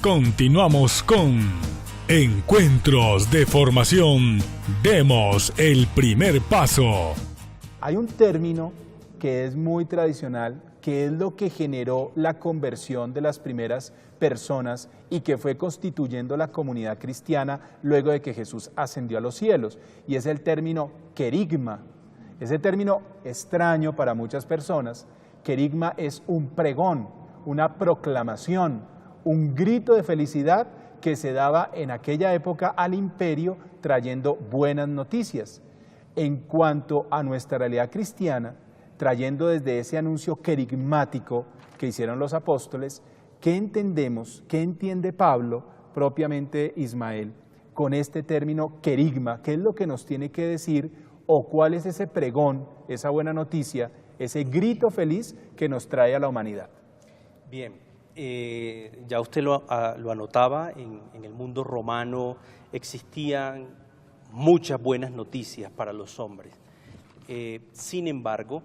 Continuamos con Encuentros de Formación. Demos el primer paso. Hay un término que es muy tradicional, que es lo que generó la conversión de las primeras personas y que fue constituyendo la comunidad cristiana luego de que Jesús ascendió a los cielos, y es el término querigma. Ese término extraño para muchas personas, querigma es un pregón, una proclamación, un grito de felicidad que se daba en aquella época al imperio trayendo buenas noticias. En cuanto a nuestra realidad cristiana, trayendo desde ese anuncio querigmático que hicieron los apóstoles, ¿qué entendemos, qué entiende Pablo, propiamente Ismael, con este término querigma? ¿Qué es lo que nos tiene que decir o cuál es ese pregón, esa buena noticia, ese grito feliz que nos trae a la humanidad? Bien, ya usted lo anotaba, en el mundo romano existían muchas buenas noticias para los hombres. Sin embargo,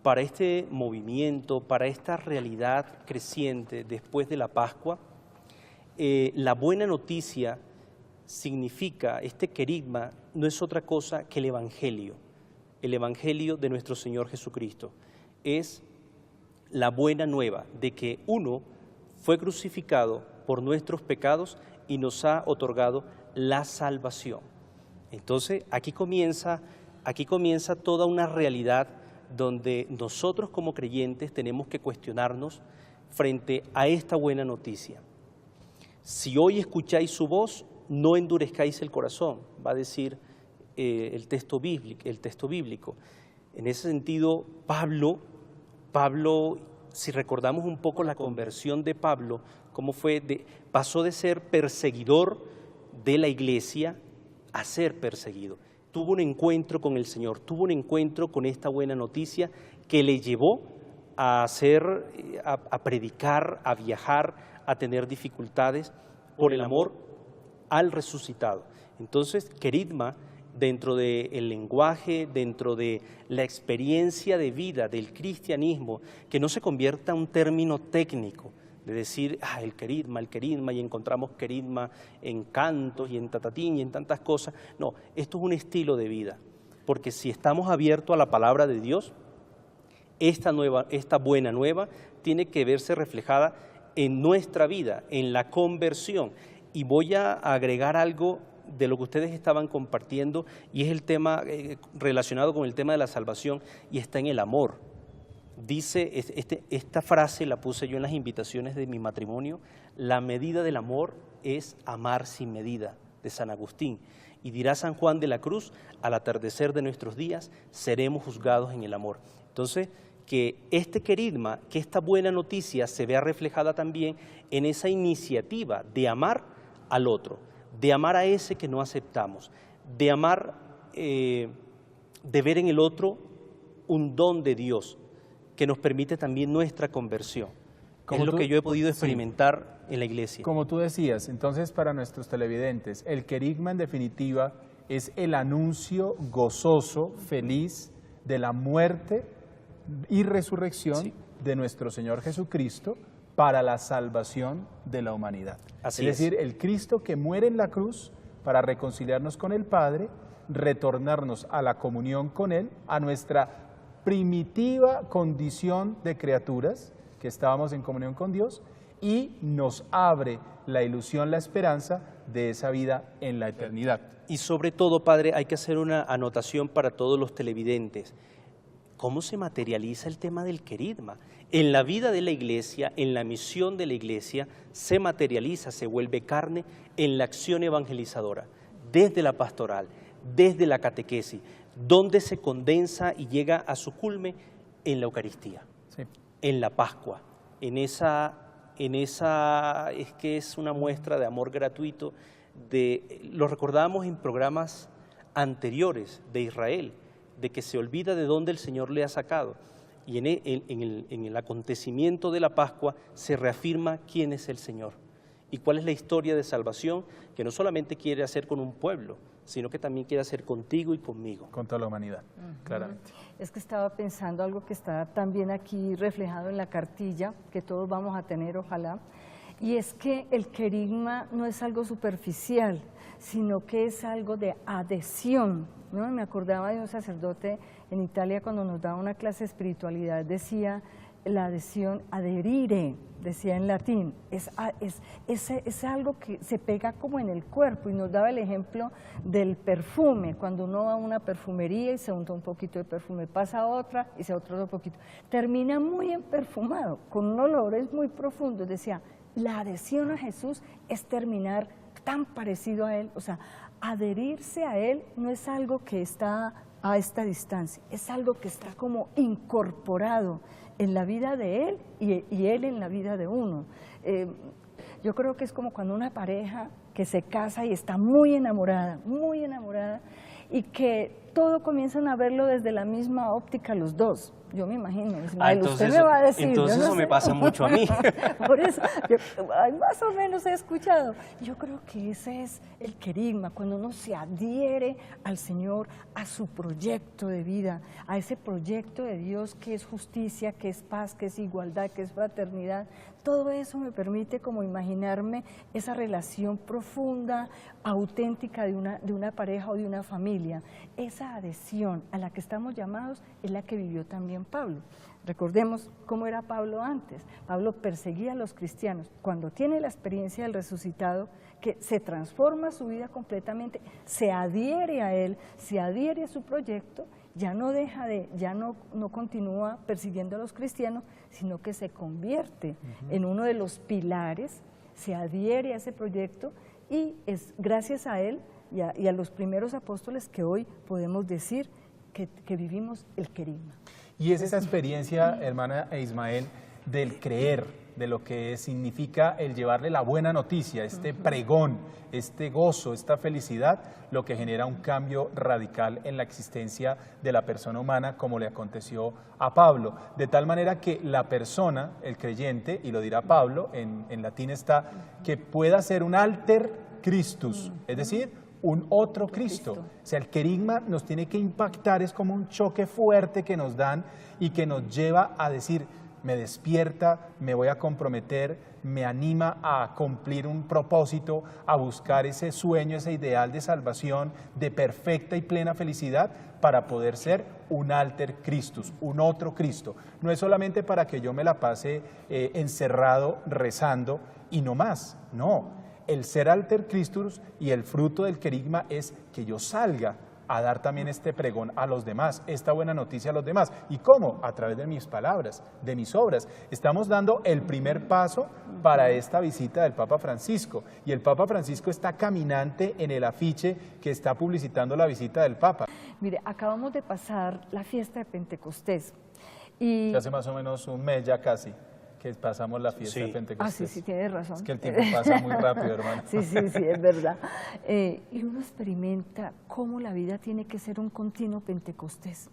para este movimiento, para esta realidad creciente después de la Pascua, la buena noticia significa, este querigma no es otra cosa que el Evangelio de nuestro Señor Jesucristo. Es la buena nueva de que uno fue crucificado por nuestros pecados y nos ha otorgado la salvación. Entonces, aquí comienza toda una realidad donde nosotros como creyentes tenemos que cuestionarnos frente a esta buena noticia. Si hoy escucháis su voz, no endurezcáis el corazón, va a decir el texto bíblico. En ese sentido, Pablo, si recordamos un poco la conversión de Pablo, cómo pasó de ser perseguidor de la iglesia a ser perseguido. Tuvo un encuentro con el Señor, tuvo un encuentro con esta buena noticia que le llevó a predicar, a viajar, a tener dificultades por el amor al resucitado. Entonces, querigma, dentro del lenguaje, dentro de la experiencia de vida del cristianismo, que no se convierta en un término técnico, de decir, el querigma, y encontramos querigma en cantos y en tatatín y en tantas cosas. No, esto es un estilo de vida, porque si estamos abiertos a la palabra de Dios, esta buena nueva tiene que verse reflejada en nuestra vida, en la conversión. Y voy a agregar algo de lo que ustedes estaban compartiendo, y es el tema relacionado con el tema de la salvación, y está en el amor. Dice, esta frase la puse yo en las invitaciones de mi matrimonio: la medida del amor es amar sin medida, de San Agustín. Y dirá San Juan de la Cruz: al atardecer de nuestros días seremos juzgados en el amor. Entonces, que este querigma, que esta buena noticia se vea reflejada también en esa iniciativa de amar al otro, de amar a ese que no aceptamos, de amar, de ver en el otro un don de Dios que nos permite también nuestra conversión. Es lo que yo he podido experimentar en la iglesia. Como tú decías, entonces, para nuestros televidentes, el querigma en definitiva es el anuncio gozoso, feliz de la muerte y resurrección de nuestro Señor Jesucristo para la salvación de la humanidad. Es decir, el Cristo que muere en la cruz para reconciliarnos con el Padre, retornarnos a la comunión con Él, a nuestra primitiva condición de criaturas, que estábamos en comunión con Dios, y nos abre la ilusión, la esperanza de esa vida en la eternidad. Y sobre todo, Padre, hay que hacer una anotación para todos los televidentes. ¿Cómo se materializa el tema del querigma? En la vida de la iglesia, en la misión de la iglesia, se materializa, se vuelve carne en la acción evangelizadora, desde la pastoral, desde la catequesis, donde se condensa y llega a su culme en la Eucaristía, en la Pascua, en esa es que es una muestra de amor gratuito. Lo recordamos en programas anteriores de Israel, de que se olvida de dónde el Señor le ha sacado, y en el acontecimiento de la Pascua se reafirma quién es el Señor y cuál es la historia de salvación que no solamente quiere hacer con un pueblo, sino que también quiere hacer contigo y conmigo. Con toda la humanidad, claramente. Es que estaba pensando algo que está también aquí reflejado en la cartilla, que todos vamos a tener, ojalá, Y es que el querigma no es algo superficial, sino que es algo de adhesión, ¿no? Me acordaba de un sacerdote en Italia cuando nos daba una clase de espiritualidad, decía la adhesión, adherire, decía en latín, es algo que se pega como en el cuerpo, y nos daba el ejemplo del perfume, cuando uno va a una perfumería y se unta un poquito de perfume, pasa a otra y se otro poquito, termina muy perfumado, con un olores muy profundos. Decía, la adhesión a Jesús es terminar tan parecido a Él, o sea, adherirse a Él no es algo que está a esta distancia, es algo que está como incorporado en la vida de Él y Él en la vida de uno. Yo creo que es como cuando una pareja que se casa y está muy enamorada, y que todo comienzan a verlo desde la misma óptica los dos. Yo me imagino, Ismael, usted me va a decir. Entonces eso me pasa mucho a mí. Por eso, más o menos he escuchado. Yo creo que ese es el querigma, cuando uno se adhiere al Señor, a su proyecto de vida, a ese proyecto de Dios que es justicia, que es paz, que es igualdad, que es fraternidad. Todo eso me permite como imaginarme esa relación profunda, auténtica de una pareja o de una familia. Esa adhesión a la que estamos llamados es la que vivió también Pablo. Recordemos cómo era Pablo antes. Pablo perseguía a los cristianos. Cuando tiene la experiencia del resucitado, que se transforma su vida completamente, se adhiere a él, se adhiere a su proyecto, ya no continúa persiguiendo a los cristianos, sino que se convierte en uno de los pilares, se adhiere a ese proyecto, y es gracias a él y a los primeros apóstoles que hoy podemos decir que vivimos el querigma. Y es esa experiencia, hermana Ismael, del creer, de lo que significa el llevarle la buena noticia, este pregón, este gozo, esta felicidad, lo que genera un cambio radical en la existencia de la persona humana, como le aconteció a Pablo. De tal manera que la persona, el creyente, y lo dirá Pablo, en latín está, que pueda ser un alter Christus, es decir, un otro Cristo. O sea, el querigma nos tiene que impactar, es como un choque fuerte que nos dan y que nos lleva a decir, me despierta, me voy a comprometer, me anima a cumplir un propósito, a buscar ese sueño, ese ideal de salvación, de perfecta y plena felicidad, para poder ser un alter Christus, un otro Cristo. No es solamente para que yo me la pase encerrado, rezando y no más, no. El ser alter Christus y el fruto del querigma es que yo salga a dar también este pregón a los demás, esta buena noticia a los demás. ¿Y cómo? A través de mis palabras, de mis obras. Estamos dando el primer paso para esta visita del Papa Francisco. Y el Papa Francisco está caminante en el afiche que está publicitando la visita del Papa. Mire, acabamos de pasar la fiesta de Pentecostés. Y hace más o menos un mes ya casi que pasamos la fiesta de Pentecostés. Sí, tienes razón. Es que el tiempo pasa muy rápido, hermano. Sí, es verdad. Y uno experimenta cómo la vida tiene que ser un continuo Pentecostés.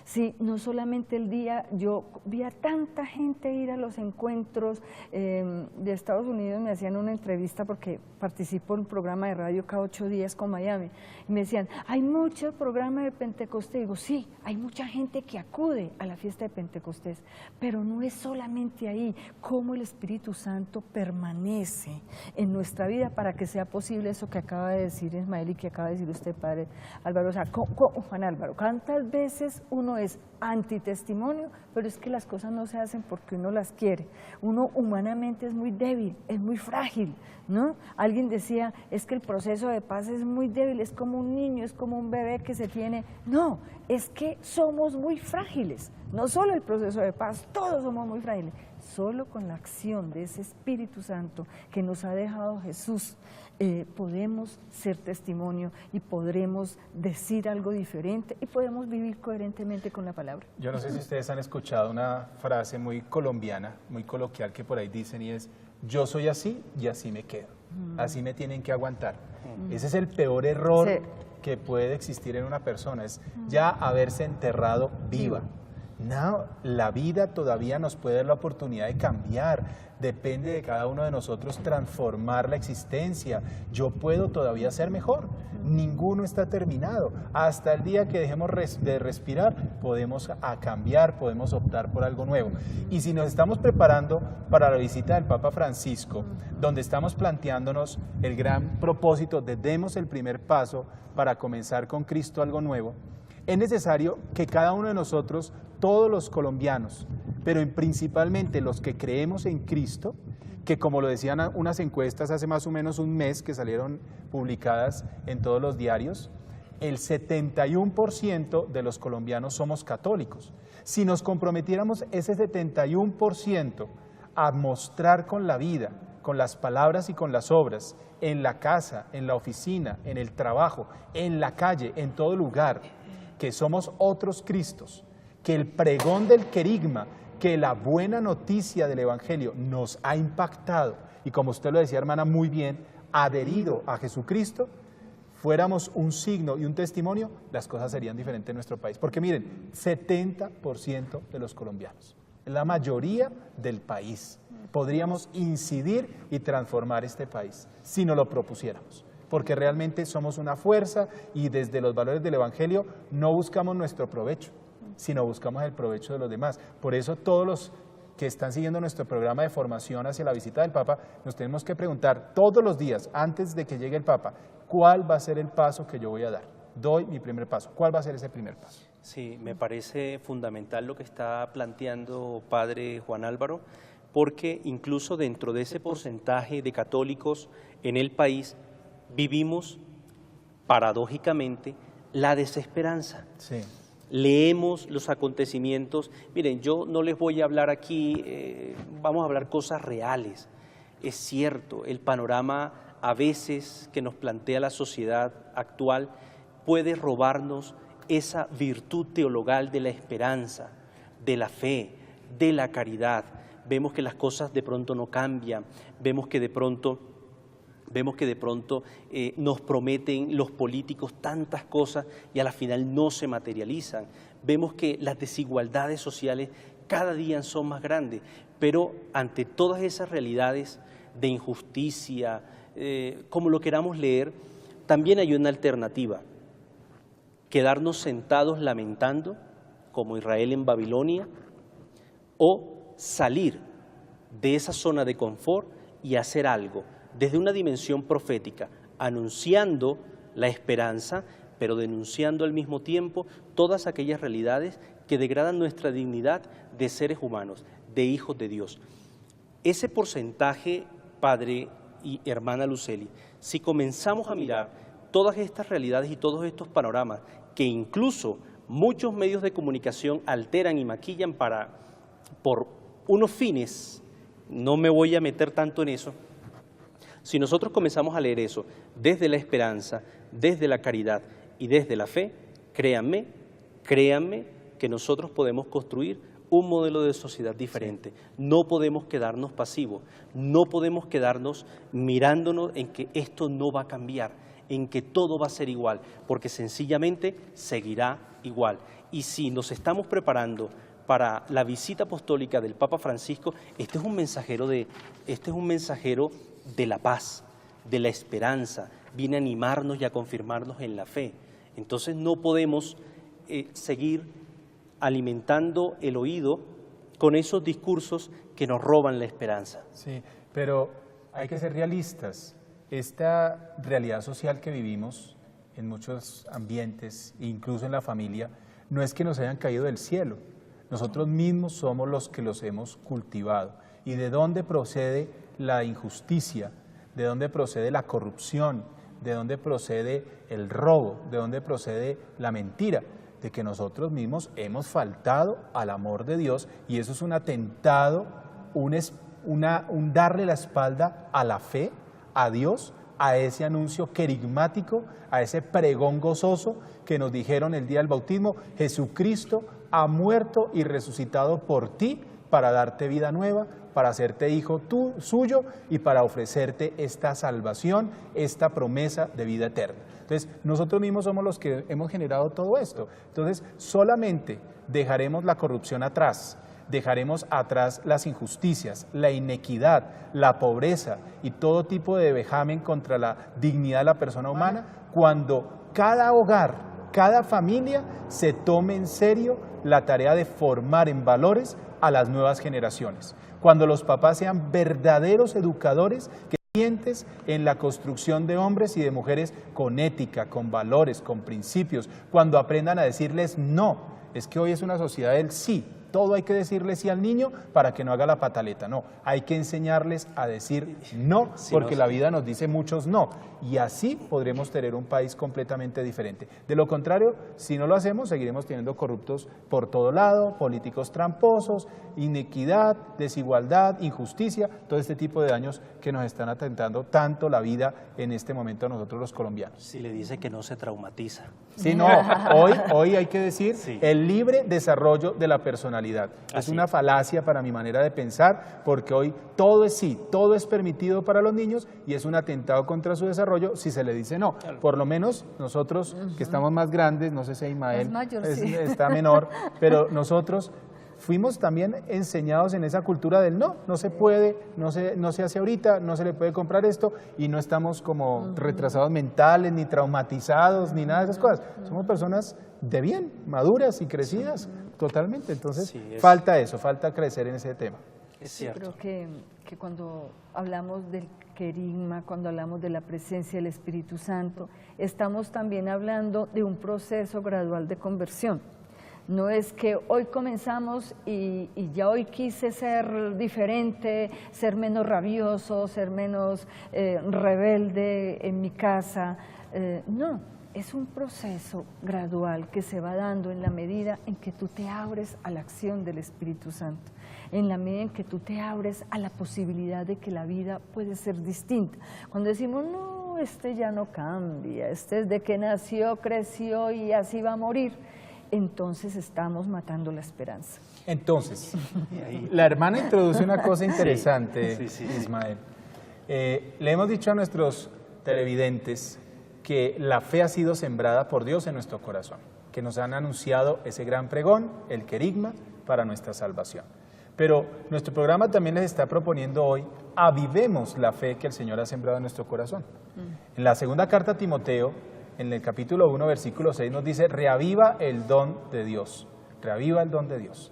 Sí, no solamente el día, yo vi a tanta gente ir a los encuentros de Estados Unidos, me hacían una entrevista porque participo en un programa de radio cada 8 días con Miami, y me decían, hay mucho programa de Pentecostés. Digo, sí, hay mucha gente que acude a la fiesta de Pentecostés, pero no es solamente ahí, cómo el Espíritu Santo permanece en nuestra vida para que sea posible eso que acaba de decir Ismael y que acaba de decir usted, Padre Álvaro. O sea, Juan Álvaro, ¿cuántas veces uno es antitestimonio? Pero es que las cosas no se hacen porque uno las quiere. Uno humanamente es muy débil, es muy frágil, ¿no? Alguien decía, es que el proceso de paz es muy débil, es como un niño, es como un bebé que se tiene. No, es que somos muy frágiles. No solo el proceso de paz, todos somos muy frágiles. Solo con la acción de ese Espíritu Santo que nos ha dejado Jesús, podemos ser testimonio y podremos decir algo diferente y podemos vivir coherentemente con la palabra. Yo no sé si ustedes han escuchado una frase muy colombiana, muy coloquial que por ahí dicen, y es, yo soy así y así me quedo, así me tienen que aguantar. Ese es el peor error que puede existir en una persona, es ya haberse enterrado viva. No, la vida todavía nos puede dar la oportunidad de cambiar. Depende de cada uno de nosotros transformar la existencia. Yo puedo todavía ser mejor. Ninguno está terminado. Hasta el día que dejemos de respirar, podemos cambiar, podemos optar por algo nuevo. Y si nos estamos preparando para la visita del Papa Francisco, donde estamos planteándonos el gran propósito de demos el primer paso para comenzar con Cristo algo nuevo, es necesario que cada uno de nosotros, todos los colombianos, pero principalmente los que creemos en Cristo, que como lo decían unas encuestas hace más o menos un mes que salieron publicadas en todos los diarios, el 71% de los colombianos somos católicos. Si nos comprometiéramos ese 71% a mostrar con la vida, con las palabras y con las obras, en la casa, en la oficina, en el trabajo, en la calle, en todo lugar, que somos otros Cristos, que el pregón del querigma, que la buena noticia del Evangelio nos ha impactado y, como usted lo decía, hermana, muy bien, adherido a Jesucristo, fuéramos un signo y un testimonio, las cosas serían diferentes en nuestro país. Porque miren, 70% de los colombianos, la mayoría del país, podríamos incidir y transformar este país si nos lo propusiéramos. Porque realmente somos una fuerza y desde los valores del Evangelio no buscamos nuestro provecho, sino buscamos el provecho de los demás. Por eso todos los que están siguiendo nuestro programa de formación hacia la visita del Papa, nos tenemos que preguntar todos los días, antes de que llegue el Papa, ¿cuál va a ser el paso que yo voy a dar? Doy mi primer paso. ¿Cuál va a ser ese primer paso? Sí, me parece fundamental lo que está planteando Padre Juan Álvaro, porque incluso dentro de ese porcentaje de católicos en el país, vivimos paradójicamente la desesperanza. Sí. Leemos los acontecimientos. Miren, yo no les voy a hablar aquí, vamos a hablar cosas reales. Es cierto, el panorama a veces que nos plantea la sociedad actual puede robarnos esa virtud teologal de la esperanza, de la fe, de la caridad. Vemos que las cosas de pronto no cambian, vemos que de pronto nos prometen los políticos tantas cosas y a la final no se materializan. Vemos que las desigualdades sociales cada día son más grandes, pero ante todas esas realidades de injusticia, como lo queramos leer, también hay una alternativa: quedarnos sentados lamentando, como Israel en Babilonia, o salir de esa zona de confort y hacer algo desde una dimensión profética, anunciando la esperanza, pero denunciando al mismo tiempo todas aquellas realidades que degradan nuestra dignidad de seres humanos, de hijos de Dios. Ese porcentaje, padre y hermana Lucely, si comenzamos a mirar todas estas realidades y todos estos panoramas que incluso muchos medios de comunicación alteran y maquillan por unos fines, no me voy a meter tanto en eso. Si nosotros comenzamos a leer eso desde la esperanza, desde la caridad y desde la fe, créanme que nosotros podemos construir un modelo de sociedad diferente. No podemos quedarnos pasivos, no podemos quedarnos mirándonos en que esto no va a cambiar, en que todo va a ser igual, porque sencillamente seguirá igual. Y si nos estamos preparando para la visita apostólica del Papa Francisco, este es un mensajero de la paz, de la esperanza, viene a animarnos y a confirmarnos en la fe. Entonces no podemos seguir alimentando el oído con esos discursos que nos roban la esperanza. Sí, pero hay que ser realistas. Esta realidad social que vivimos en muchos ambientes, incluso en la familia, no es que nos hayan caído del cielo. Nosotros mismos somos los que los hemos cultivado. ¿Y de dónde procede la injusticia? ¿De dónde procede la corrupción? ¿De dónde procede el robo? ¿De dónde procede la mentira? De que nosotros mismos hemos faltado al amor de Dios, y eso es un atentado, un darle la espalda a la fe, a Dios, a ese anuncio querigmático, a ese pregón gozoso que nos dijeron el día del bautismo: Jesucristo ha muerto y resucitado por ti para darte vida nueva, para hacerte hijo suyo y para ofrecerte esta salvación, esta promesa de vida eterna. Entonces, nosotros mismos somos los que hemos generado todo esto. Entonces, solamente dejaremos la corrupción atrás, dejaremos atrás las injusticias, la inequidad, la pobreza y todo tipo de vejamen contra la dignidad de la persona humana, cuando cada hogar, cada familia se tome en serio la tarea de formar en valores a las nuevas generaciones. Cuando los papás sean verdaderos educadores, creyentes en la construcción de hombres y de mujeres con ética, con valores, con principios, cuando aprendan a decirles no. Es que hoy es una sociedad del sí. Todo hay que decirle sí al niño para que no haga la pataleta. No, hay que enseñarles a decir no, porque la vida nos dice muchos no. Y así podremos tener un país completamente diferente. De lo contrario, si no lo hacemos, seguiremos teniendo corruptos por todo lado, políticos tramposos, inequidad, desigualdad, injusticia, todo este tipo de daños que nos están atentando tanto la vida en este momento a nosotros los colombianos. Si le dice que no se traumatiza. Sí, no, hoy hay que decir el libre desarrollo de la personalidad. Es una falacia para mi manera de pensar, porque hoy todo es sí, todo es permitido para los niños y es un atentado contra su desarrollo si se le dice no. Por lo menos nosotros que estamos más grandes, no sé si Ismael está menor, pero nosotros fuimos también enseñados en esa cultura del no, no se puede, no se hace ahorita, no se le puede comprar esto, y no estamos como retrasados mentales, ni traumatizados, ni nada de esas cosas. Somos personas de bien, maduras y crecidas totalmente. Entonces falta eso, falta crecer en ese tema. Es cierto. Yo creo que cuando hablamos del querigma, cuando hablamos de la presencia del Espíritu Santo, estamos también hablando de un proceso gradual de conversión. No es que hoy comenzamos y ya hoy quise ser diferente, ser menos rabioso, ser menos rebelde en mi casa. No, es un proceso gradual que se va dando en la medida en que tú te abres a la acción del Espíritu Santo, en la medida en que tú te abres a la posibilidad de que la vida puede ser distinta. Cuando decimos, no, este ya no cambia, este es de que nació, creció y así va a morir, entonces estamos matando la esperanza. Entonces, la hermana introduce una cosa interesante, Ismael. Le hemos dicho a nuestros televidentes que la fe ha sido sembrada por Dios en nuestro corazón, que nos han anunciado ese gran pregón, el querigma, para nuestra salvación. Pero nuestro programa también les está proponiendo hoy, avivemos la fe que el Señor ha sembrado en nuestro corazón. En la segunda carta a Timoteo, en el capítulo 1, versículo 6, nos dice, reaviva el don de Dios, reaviva el don de Dios.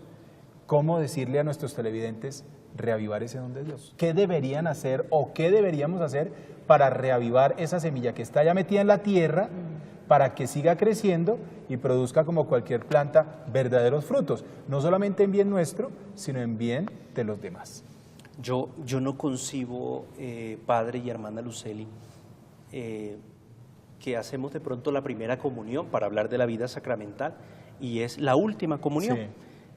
¿Cómo decirle a nuestros televidentes reavivar ese don de Dios? ¿Qué deberían hacer o qué deberíamos hacer para reavivar esa semilla que está ya metida en la tierra, para que siga creciendo y produzca como cualquier planta verdaderos frutos, no solamente en bien nuestro, sino en bien de los demás? Yo no concibo, padre y hermana Luceli, que hacemos de pronto la primera comunión para hablar de la vida sacramental y es la última comunión.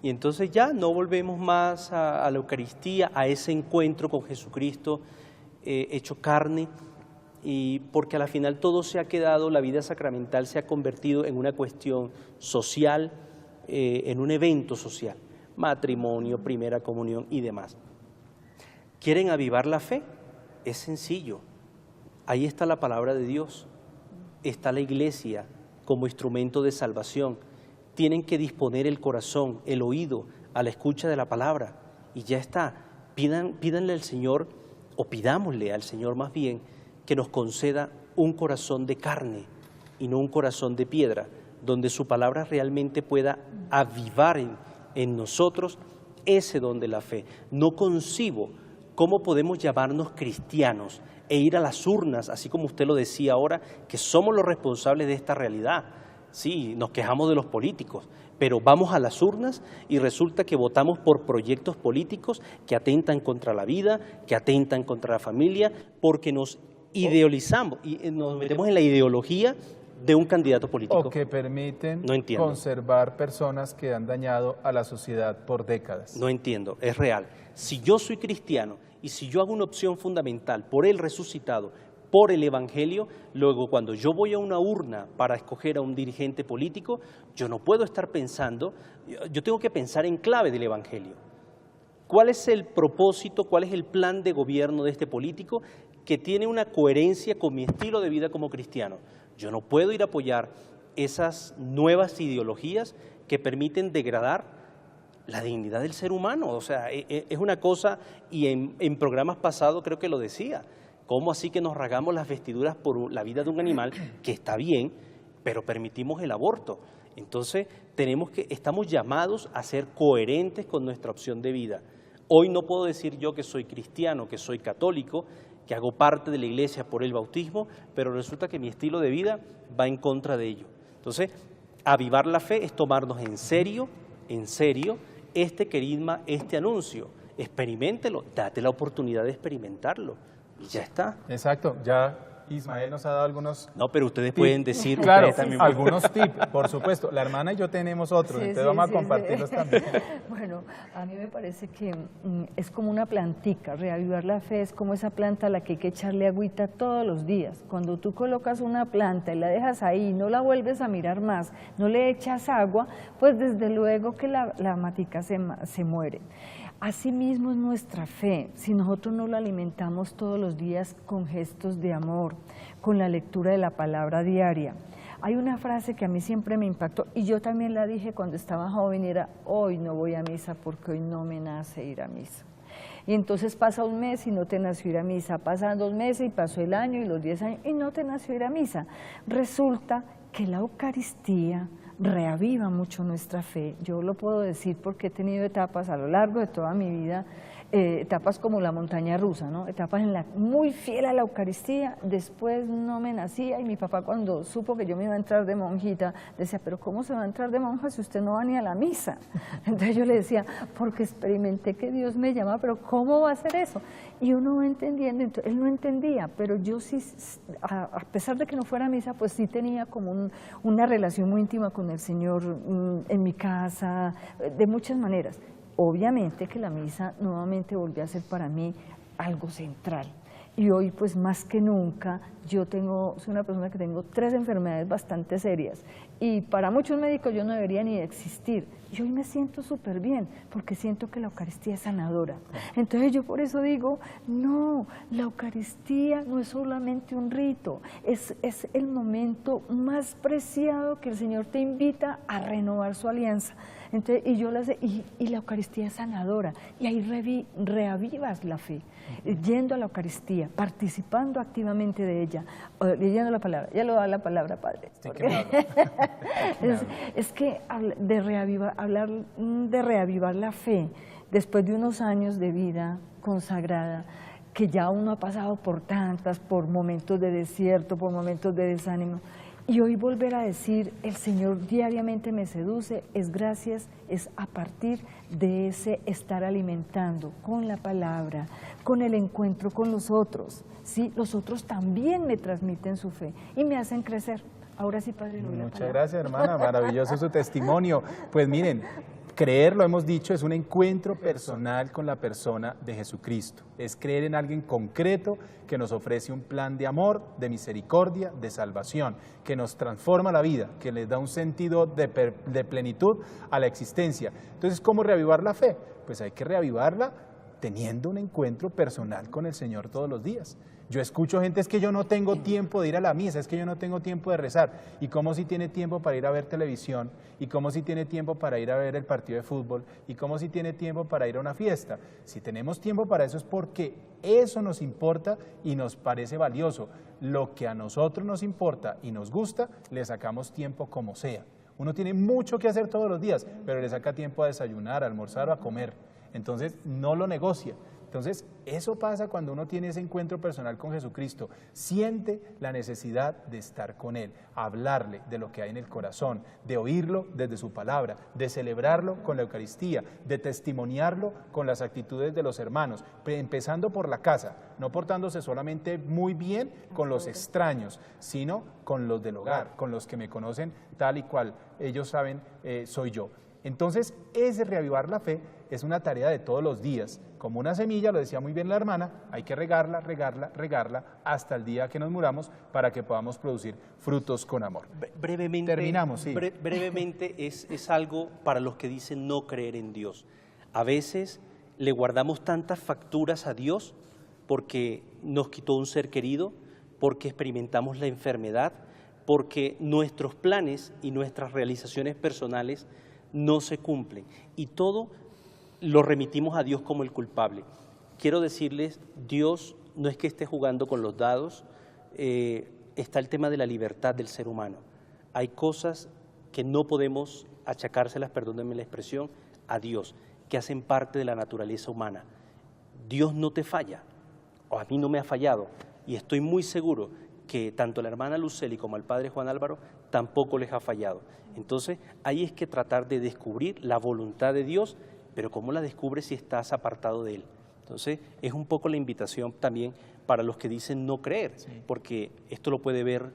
Y entonces ya no volvemos más a la Eucaristía, a ese encuentro con Jesucristo hecho carne, y porque a la final todo se ha quedado, la vida sacramental se ha convertido en una cuestión social, en un evento social, matrimonio, primera comunión y demás. ¿Quieren avivar la fe? Es sencillo, ahí está la palabra de Dios, está la iglesia como instrumento de salvación. Tienen que disponer el corazón, el oído a la escucha de la palabra y ya está. Pídanle al Señor, o pidámosle al Señor más bien, que nos conceda un corazón de carne y no un corazón de piedra, donde su palabra realmente pueda avivar en nosotros ese don de la fe. No concibo cómo podemos llamarnos cristianos e ir a las urnas, así como usted lo decía ahora, que somos los responsables de esta realidad. Sí, nos quejamos de los políticos, pero vamos a las urnas y resulta que votamos por proyectos políticos que atentan contra la vida, que atentan contra la familia, porque nos idealizamos y nos metemos en la ideología de un candidato político. O que permiten conservar personas que han dañado a la sociedad por décadas. No entiendo, es real. Si yo soy cristiano y si yo hago una opción fundamental por el resucitado, por el Evangelio, luego cuando yo voy a una urna para escoger a un dirigente político, yo no puedo estar pensando, yo tengo que pensar en clave del Evangelio. ¿Cuál es el propósito, cuál es el plan de gobierno de este político que tiene una coherencia con mi estilo de vida como cristiano? Yo no puedo ir a apoyar esas nuevas ideologías que permiten degradar la dignidad del ser humano. O sea, es una cosa, y en programas pasados creo que lo decía, ¿cómo así que nos rasgamos las vestiduras por la vida de un animal, que está bien, pero permitimos el aborto? Entonces, estamos llamados a ser coherentes con nuestra opción de vida. Hoy no puedo decir yo que soy cristiano, que soy católico, que hago parte de la iglesia por el bautismo, pero resulta que mi estilo de vida va en contra de ello. Entonces, avivar la fe es tomarnos en serio, este querigma, este anuncio. Experiméntelo, date la oportunidad de experimentarlo y ya está. Exacto, ya Ismael nos ha dado algunos... No, pero ustedes pueden decir... Claro, ustedes también algunos tips, por supuesto. La hermana y yo tenemos otros, entonces vamos a compartirlos también. Bueno, a mí me parece que es como una plantica. Reavivar la fe es como esa planta a la que hay que echarle agüita todos los días. Cuando tú colocas una planta y la dejas ahí, no la vuelves a mirar más, no le echas agua, pues desde luego que la matica se muere. Asimismo es nuestra fe, si nosotros no la alimentamos todos los días con gestos de amor, con la lectura de la palabra diaria. Hay una frase que a mí siempre me impactó, y yo también la dije cuando estaba joven, y era: hoy no voy a misa porque hoy no me nace ir a misa. Y entonces pasa un mes y no te nació ir a misa, pasan 2 meses y pasó el año y los 10 años y no te nació ir a misa. Resulta que la Eucaristía reaviva mucho nuestra fe. Yo lo puedo decir porque he tenido etapas a lo largo de toda mi vida, etapas como la montaña rusa, ¿no? Etapas en la muy fiel a la Eucaristía, después no me nacía, y mi papá, cuando supo que yo me iba a entrar de monjita, decía: pero ¿cómo se va a entrar de monja si usted no va ni a la misa? Entonces yo le decía: porque experimenté que Dios me llama, pero ¿cómo va a hacer eso? Y uno va entendiendo. Entonces, él no entendía, pero yo sí, a pesar de que no fuera a misa, pues sí tenía como una relación muy íntima con el Señor en mi casa, de muchas maneras. Obviamente que la misa nuevamente volvió a ser para mí algo central. Y hoy, pues más que nunca, soy una persona que tengo 3 enfermedades bastante serias, y para muchos médicos yo no debería ni existir. Y hoy me siento súper bien, porque siento que la Eucaristía es sanadora. Entonces yo por eso digo: no, la Eucaristía no es solamente un rito, es el momento más preciado que el Señor te invita a renovar su alianza. Entonces, y la Eucaristía es sanadora, y ahí reavivas la fe, yendo a la Eucaristía, participando activamente de ella, leyendo la palabra. Ya lo da la palabra, Padre. Sí, es que hablar de reavivar la fe después de unos años de vida consagrada, que ya uno ha pasado por momentos de desierto, por momentos de desánimo, y hoy volver a decir: el Señor diariamente me seduce, es a partir de ese estar alimentando con la palabra, con el encuentro con los otros, ¿sí? Los otros también me transmiten su fe y me hacen crecer. Ahora sí, Padre, muchas gracias, hermana, maravilloso su testimonio. Pues miren, creer, lo hemos dicho, es un encuentro personal con la persona de Jesucristo. Es creer en alguien concreto que nos ofrece un plan de amor, de misericordia, de salvación, que nos transforma la vida, que les da un sentido de plenitud a la existencia. Entonces, ¿cómo reavivar la fe? Pues hay que reavivarla teniendo un encuentro personal con el Señor todos los días. Yo escucho gente: es que yo no tengo tiempo de ir a la misa, es que yo no tengo tiempo de rezar. ¿Y cómo si tiene tiempo para ir a ver televisión? ¿Y cómo si tiene tiempo para ir a ver el partido de fútbol? ¿Y cómo si tiene tiempo para ir a una fiesta? Si tenemos tiempo para eso es porque eso nos importa y nos parece valioso. Lo que a nosotros nos importa y nos gusta, le sacamos tiempo como sea. Uno tiene mucho que hacer todos los días, pero le saca tiempo a desayunar, a almorzar o a comer. Entonces no lo negocia. Entonces, eso pasa cuando uno tiene ese encuentro personal con Jesucristo, siente la necesidad de estar con Él, hablarle de lo que hay en el corazón, de oírlo desde su palabra, de celebrarlo con la Eucaristía, de testimoniarlo con las actitudes de los hermanos, empezando por la casa, no portándose solamente muy bien con los extraños, sino con los del hogar, con los que me conocen tal y cual ellos saben soy yo. Entonces, ese reavivar la fe es una tarea de todos los días. Como una semilla, lo decía muy bien la hermana, hay que regarla, regarla, regarla hasta el día que nos muramos para que podamos producir frutos con amor. Brevemente, terminamos, sí. Brevemente es algo para los que dicen no creer en Dios. A veces le guardamos tantas facturas a Dios porque nos quitó un ser querido, porque experimentamos la enfermedad, porque nuestros planes y nuestras realizaciones personales no se cumplen y todo lo remitimos a Dios como el culpable. Quiero decirles, Dios no es que esté jugando con los dados, está el tema de la libertad del ser humano. Hay cosas que no podemos achacárselas, perdónenme la expresión, a Dios, que hacen parte de la naturaleza humana. Dios no te falla, o a mí no me ha fallado, y estoy muy seguro que tanto a la hermana Lucely como al padre Juan Álvaro tampoco les ha fallado. Entonces, ahí es que tratar de descubrir la voluntad de Dios, pero ¿cómo la descubres si estás apartado de Él? Entonces, es un poco la invitación también para los que dicen no creer, sí, porque esto lo puede ver,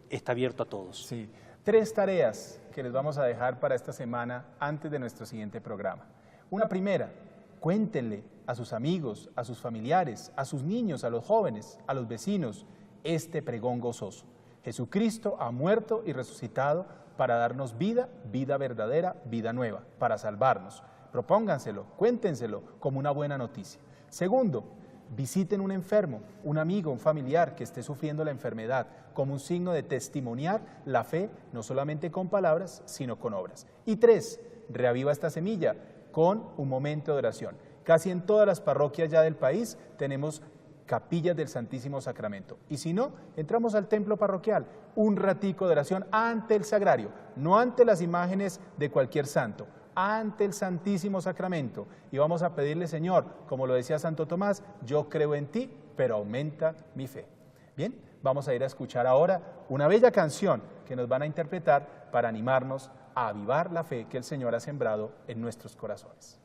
está abierto a todos. Sí. 3 tareas que les vamos a dejar para esta semana antes de nuestro siguiente programa. Una primera, cuéntenle a sus amigos, a sus familiares, a sus niños, a los jóvenes, a los vecinos, este pregón gozoso. Jesucristo ha muerto y resucitado para darnos vida, vida verdadera, vida nueva, para salvarnos. Propónganselo, cuéntenselo como una buena noticia. Segundo, visiten un enfermo, un amigo, un familiar que esté sufriendo la enfermedad, como un signo de testimoniar la fe, no solamente con palabras, sino con obras. Y 3, reaviva esta semilla con un momento de oración. Casi en todas las parroquias ya del país tenemos capillas del Santísimo Sacramento. Y si no, entramos al templo parroquial, un ratico de oración ante el sagrario, no ante las imágenes de cualquier santo, ante el Santísimo Sacramento, y vamos a pedirle, Señor, como lo decía Santo Tomás, yo creo en ti, pero aumenta mi fe. Bien, vamos a ir a escuchar ahora una bella canción que nos van a interpretar para animarnos a avivar la fe que el Señor ha sembrado en nuestros corazones.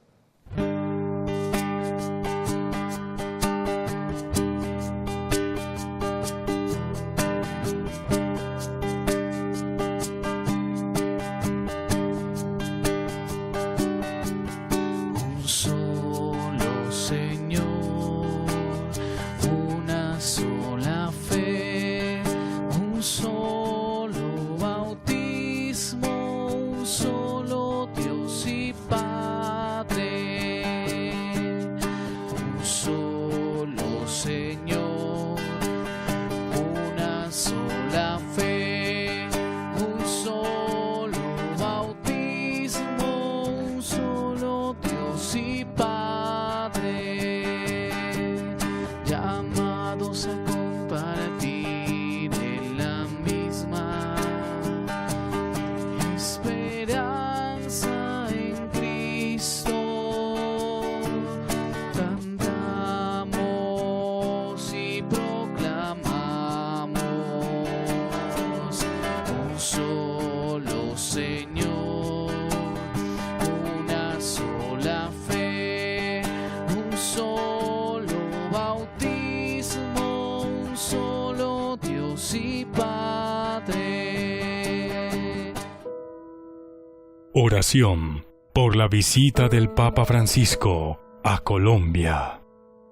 Oración por la visita del Papa Francisco a Colombia.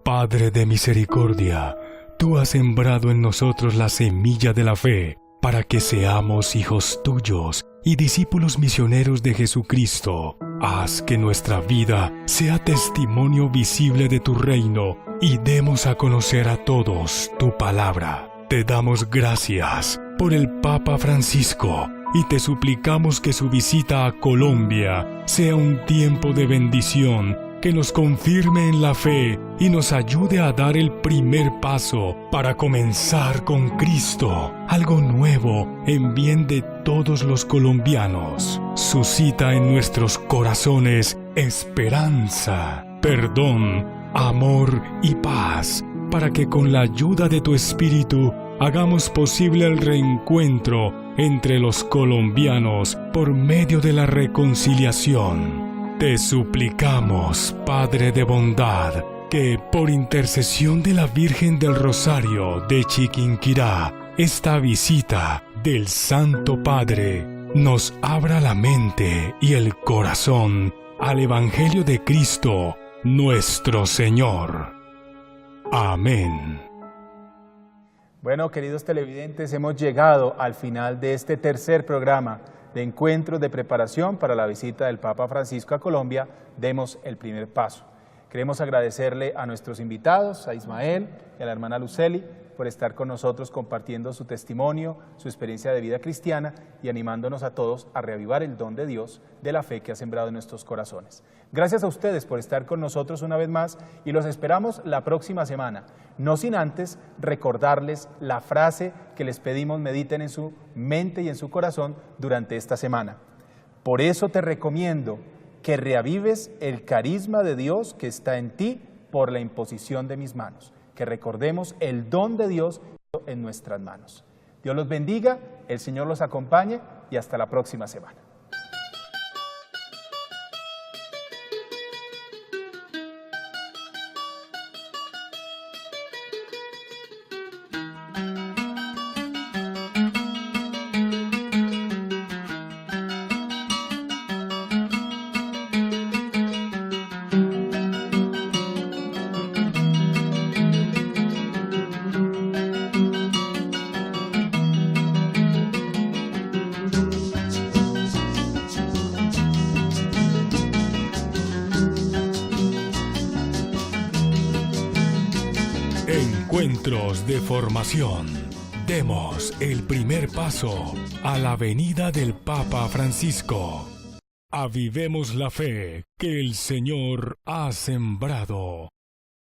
Padre de misericordia, tú has sembrado en nosotros la semilla de la fe para que seamos hijos tuyos y discípulos misioneros de Jesucristo. Haz que nuestra vida sea testimonio visible de tu reino y demos a conocer a todos tu palabra. Te damos gracias por el Papa Francisco y te suplicamos que su visita a Colombia sea un tiempo de bendición que nos confirme en la fe y nos ayude a dar el primer paso para comenzar con Cristo, algo nuevo en bien de todos los colombianos. Suscita en nuestros corazones esperanza, perdón, amor y paz, para que con la ayuda de tu Espíritu hagamos posible el reencuentro entre los colombianos por medio de la reconciliación. Te suplicamos, Padre de bondad, que por intercesión de la Virgen del Rosario de Chiquinquirá, esta visita del Santo Padre nos abra la mente y el corazón al Evangelio de Cristo, nuestro Señor. Amén. Bueno, queridos televidentes, hemos llegado al final de este tercer programa de encuentros de preparación para la visita del Papa Francisco a Colombia. Demos el primer paso. Queremos agradecerle a nuestros invitados, a Ismael y a la hermana Lucely, por estar con nosotros compartiendo su testimonio, su experiencia de vida cristiana y animándonos a todos a reavivar el don de Dios, de la fe que ha sembrado en nuestros corazones. Gracias a ustedes por estar con nosotros una vez más y los esperamos la próxima semana, no sin antes recordarles la frase que les pedimos mediten en su mente y en su corazón durante esta semana. Por eso te recomiendo que reavives el carisma de Dios que está en ti por la imposición de mis manos, que recordemos el don de Dios en nuestras manos. Dios los bendiga, el Señor los acompañe y hasta la próxima semana. Encuentros de formación. Demos el primer paso a la venida del Papa Francisco. Avivemos la fe que el Señor ha sembrado.